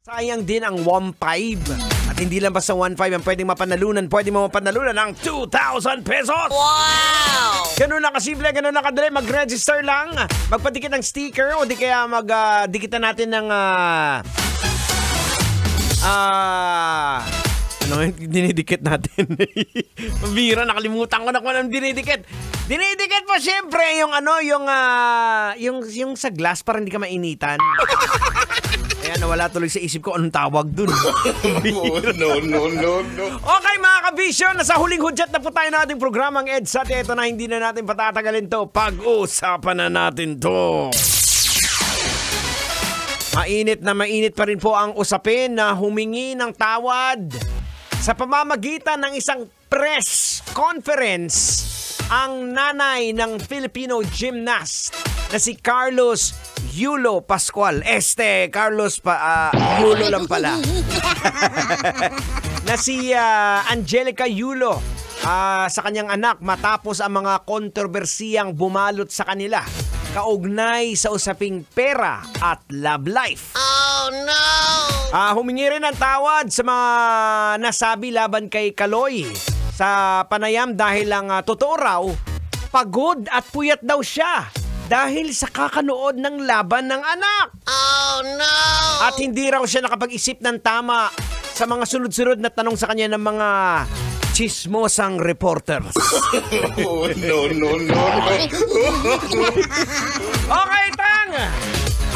Sayang din ang 1.5. At hindi lang basta 1.5 ang pwedeng mapanalunan. Pwede mo mapanalunan ng 2,000 pesos. Wow! Ganun na kasimple, ganun na kadali. Mag-register lang. Magpadikit ng sticker o di kaya magdikitan natin ng ano yung dinidikit natin? Mabira, nakalimutan ko na kung anong dinidikit. Dinidikit po siyempre yung yung sa glass para hindi ka mainitan. Kaya nawala tuloy sa isip ko anong tawag dun. No. Okay mga kabisyo, nasa huling hudyat na po tayo ng ating programang EDSA. Ito na, hindi na natin patatagalin to. Pag-usapan na natin to. Mainit pa rin po ang usapin na humingi ng tawad sa pamamagitan ng isang press conference ang nanay ng Filipino gymnast na si Carlos Yulo Pascual. Carlos Yulo lang pala. Na si Angelica Yulo sa kanyang anak matapos ang mga kontrobersiyang bumalot sa kanila kaugnay sa usaping pera at love life. Oh no! Humingi rin ng tawad sa mga nasabi laban kay Kaloy sa panayam dahil lang totoo raw, pagod at puyat daw siya dahil sa kakanood ng laban ng anak. Oh no! At hindi raw siya nakapag-isip ng tama sa mga sunod-sunod na tanong sa kanya ng mga chismosang reporters. No. Okay, Tang!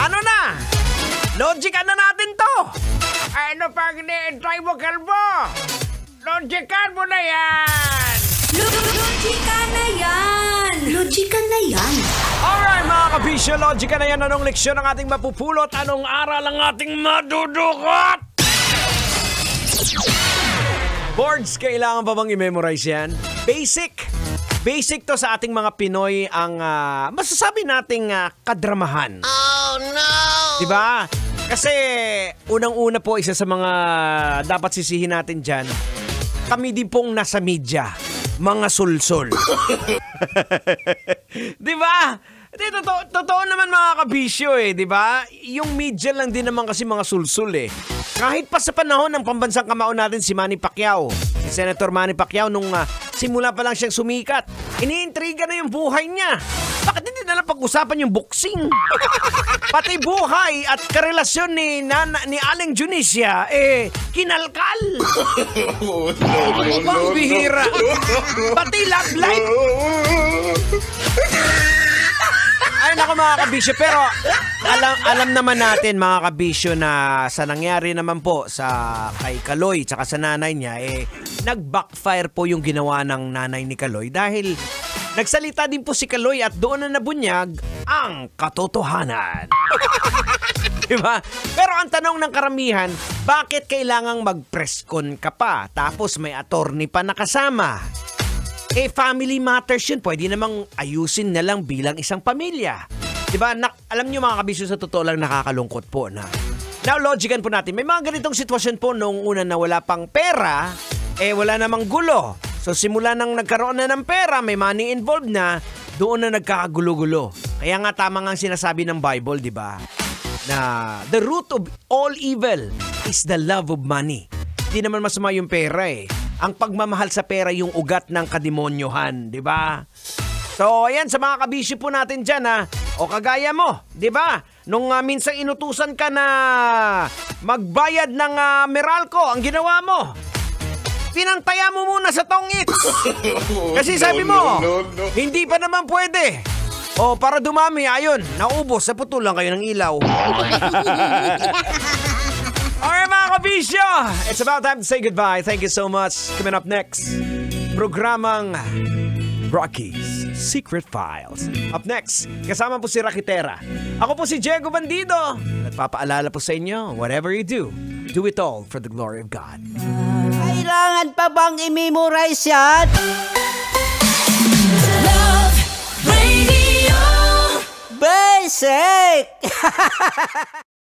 Ano na? Logican na natin to! Ano pang ine-try mo, kalbo? Logican mo na yan! Logican na yan! Alright mga kabisyo, logican na yan. Anong leksyon ang ating mapupulot? Anong aral ang ating madudukot? Boards, kailangan pa bang i-memorize yan? Basic to sa ating mga Pinoy ang masasabi nating kadramahan. Oh no! Diba? Kasi unang-una po, isa sa mga dapat sisihin natin dyan, kami din pong nasa media, mga sulsol. Diba? Totoo naman mga kabisyo diba? Yung media lang din naman kasi mga sulsul Kahit pa sa panahon ng pambansang kamao natin si Manny Pacquiao, si Senator Manny Pacquiao nung simula pa lang siyang sumikat, iniintriga na yung buhay niya. Bakit hindi nalang pag-usapan yung boxing? Pati buhay at karelasyon ni Aling Junicia, kinalkal. Bang bihira. Pati love life. Ay naku mga kabisyo, pero alam naman natin mga kabisyo na sa nangyari naman po sa kay Kaloy tsaka sa nanay niya, nag-backfire po yung ginawa ng nanay ni Kaloy dahil nagsalita din po si Kaloy at doon na nabunyag ang katotohanan. Diba? Pero ang tanong ng karamihan, bakit kailangang mag-press con ka pa tapos may attorney pa nakasama? Family matters yun. Pwede namang ayusin na lang bilang isang pamilya. Diba? Alam nyo mga kabisyo, sa totoo lang nakakalungkot po na. Now, logican po natin. May mga ganitong sitwasyon po noong una na wala pang pera, wala namang gulo. So, simula nang nagkaroon na ng pera, may money involved na, doon na nagkakagulo-gulo. Kaya nga tama nga sinasabi ng Bible, diba? Na the root of all evil is the love of money. Hindi naman masama yung pera Ang pagmamahal sa pera yung ugat ng kademonyohan, di ba? So, ayan, sa mga kabisyo po natin dyan, o kagaya mo, di ba? Nung minsan inutusan ka na magbayad ng Meralco, ang ginawa mo, pinantaya mo muna sa tongit. Kasi sabi mo, hindi pa naman pwede. O, para dumami, ayun, naubos, sa putulan kayo ng ilaw. Alright mga kabisyo, it's about time to say goodbye. Thank you so much. Coming up next, programang Rocky's Secret Files. Up next, kasama po si Rakitera. Ako po si Diego Bandido. Nagpapaalala po sa inyo, whatever you do it all for the glory of God. Kailangan pa bang i-memorize yan? Love Radio Basic!